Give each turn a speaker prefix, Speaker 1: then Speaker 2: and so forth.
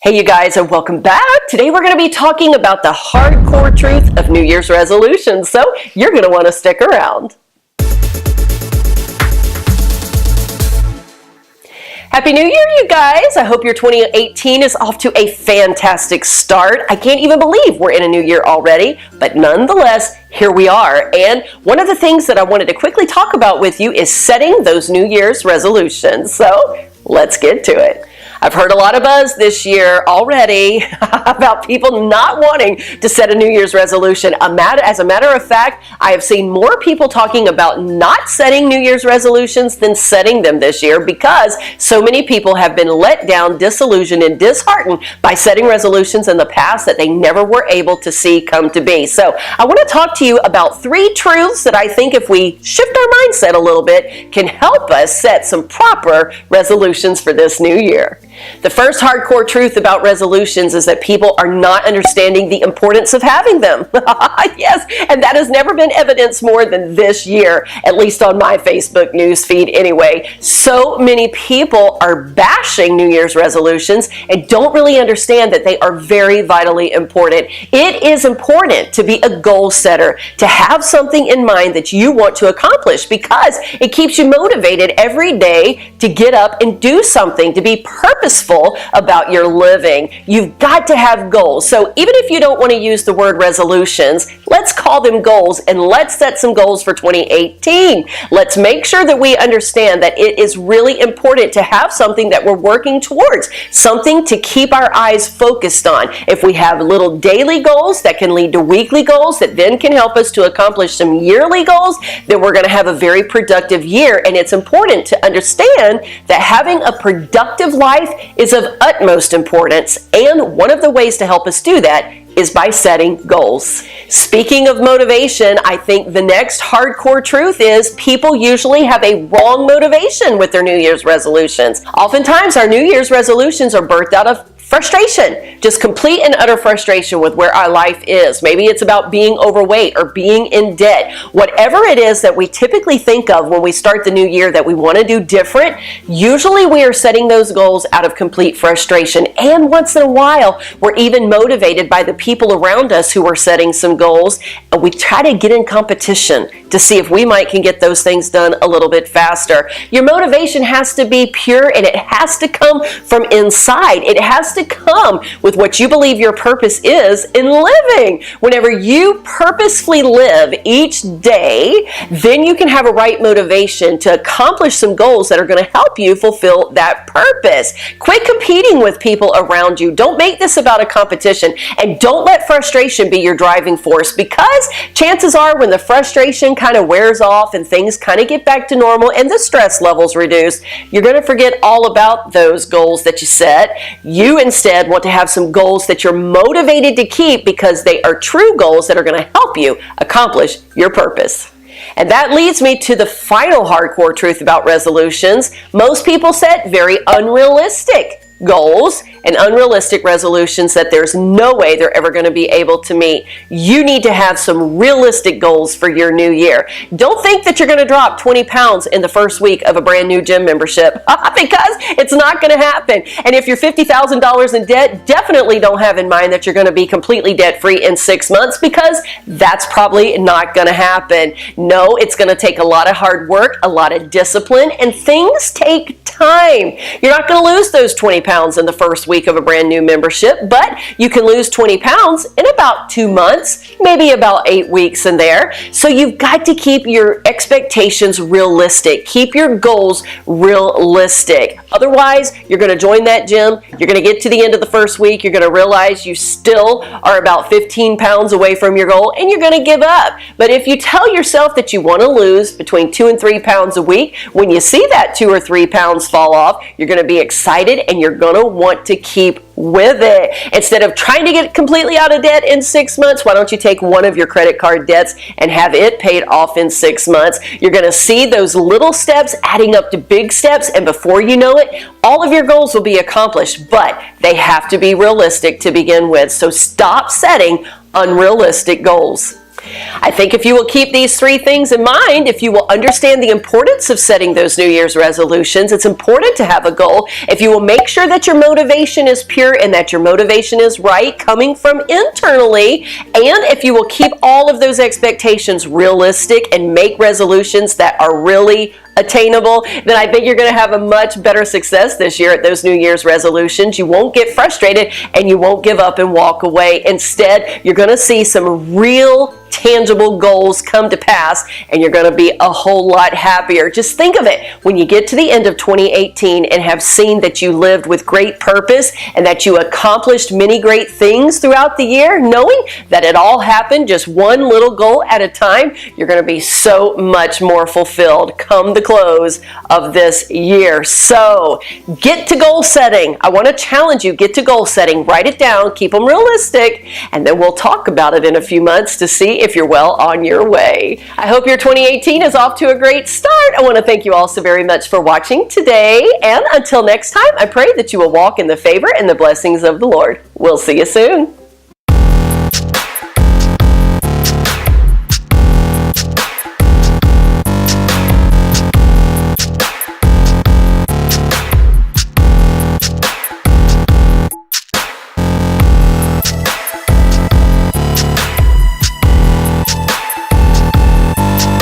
Speaker 1: Hey you guys, and welcome back. Today we're going to be talking about the hardcore truth of New Year's resolutions, so you're going to want to stick around. Happy New Year, you guys! I hope your 2018 is off to a fantastic start. I can't even believe we're in a new year already, but nonetheless, here we are. And one of the things that I wanted to quickly talk about with you is setting those New Year's resolutions. So let's get to it. I've heard a lot of buzz this year already about people not wanting to set a New Year's resolution. As a matter of fact, I have seen more people talking about not setting New Year's resolutions than setting them this year because so many people have been let down, disillusioned, and disheartened by setting resolutions in the past that they never were able to see come to be. So I want to talk to you about 3 truths that I think if we shift our mindset a little bit can help us set some proper resolutions for this new year. The first hardcore truth about resolutions is that people are not understanding the importance of having them. Yes, and that has never been evidenced more than this year, at least on my Facebook news feed anyway. So many people are bashing New Year's resolutions and don't really understand that they are very vitally important. It is important to be a goal setter, to have something in mind that you want to accomplish because it keeps you motivated every day to get up and do something, to be purposeful about your living. You've got to have goals. So even if you don't want to use the word resolutions, let's call them goals and let's set some goals for 2018. Let's make sure that we understand that it is really important to have something that we're working towards, something to keep our eyes focused on. If we have little daily goals that can lead to weekly goals that then can help us to accomplish some yearly goals, then we're going to have a very productive year. And it's important to understand that having a productive life is of utmost importance, and one of the ways to help us do that is by setting goals. Speaking of motivation, I think the next hardcore truth is people usually have a wrong motivation with their New Year's resolutions. Oftentimes, our New Year's resolutions are birthed out of frustration, just complete and utter frustration with where our life is. Maybe it's about being overweight or being in debt. Whatever it is that we typically think of when we start the new year that we want to do different, usually we are setting those goals out of complete frustration. And once in a while, we're even motivated by the people around us who are setting some goals, and we try to get in competition to see if we can get those things done a little bit faster. Your motivation has to be pure and it has to come from inside. It has to come with what you believe your purpose is in living. Whenever you purposefully live each day, then you can have a right motivation to accomplish some goals that are going to help you fulfill that purpose. Quit competing with people around you. Don't make this about a competition, and don't let frustration be your driving force, because chances are when the frustration kind of wears off and things kind of get back to normal and the stress levels reduce, you're going to forget all about those goals that you set. You instead want to have some goals that you're motivated to keep because they are true goals that are going to help you accomplish your purpose. And that leads me to the final hardcore truth about resolutions. Most people set very unrealistic goals and unrealistic resolutions that there's no way they're ever going to be able to meet. You need to have some realistic goals for your new year. Don't think that you're going to drop 20 pounds in the first week of a brand new gym membership because it's not going to happen. And if you're $50,000 in debt, definitely don't have in mind that you're going to be completely debt-free in 6 months, because that's probably not going to happen. No, it's going to take a lot of hard work, a lot of discipline, and things take time. You're not going to lose those 20 pounds in the first week of a brand new membership, but you can lose 20 pounds in about 2 months, maybe about 8 weeks in there. So you've got to keep your expectations realistic. Keep your goals realistic. Otherwise, you're going to join that gym, you're going to get to the end of the first week, you're going to realize you still are about 15 pounds away from your goal, and you're going to give up. But if you tell yourself that you want to lose between 2 and 3 pounds a week, when you see that 2 or 3 pounds fall off, you're going to be excited and you're going to want to keep with it. Instead of trying to get completely out of debt in 6 months, why don't you take one of your credit card debts and have it paid off in 6 months? You're going to see those little steps adding up to big steps, and before you know it, all of your goals will be accomplished, but they have to be realistic to begin with. So stop setting unrealistic goals. I think if you will keep these three things in mind, if you will understand the importance of setting those New Year's resolutions, it's important to have a goal. If you will make sure that your motivation is pure and that your motivation is right, coming from internally, and if you will keep all of those expectations realistic and make resolutions that are really attainable, then I think you're going to have a much better success this year at those New Year's resolutions. You won't get frustrated and you won't give up and walk away. Instead, you're going to see some real tangible goals come to pass, and you're going to be a whole lot happier. Just think of it when you get to the end of 2018 and have seen that you lived with great purpose and that you accomplished many great things throughout the year, knowing that it all happened just one little goal at a time. You're going to be so much more fulfilled come the close of this year. So get to goal setting. I want to challenge you, get to goal setting, write it down, keep them realistic, and then we'll talk about it in a few months to see if you're well on your way. I hope your 2018 is off to a great start. I want to thank you all so very much for watching today, and until next time, I pray that you will walk in the favor and the blessings of the Lord. We'll see you soon.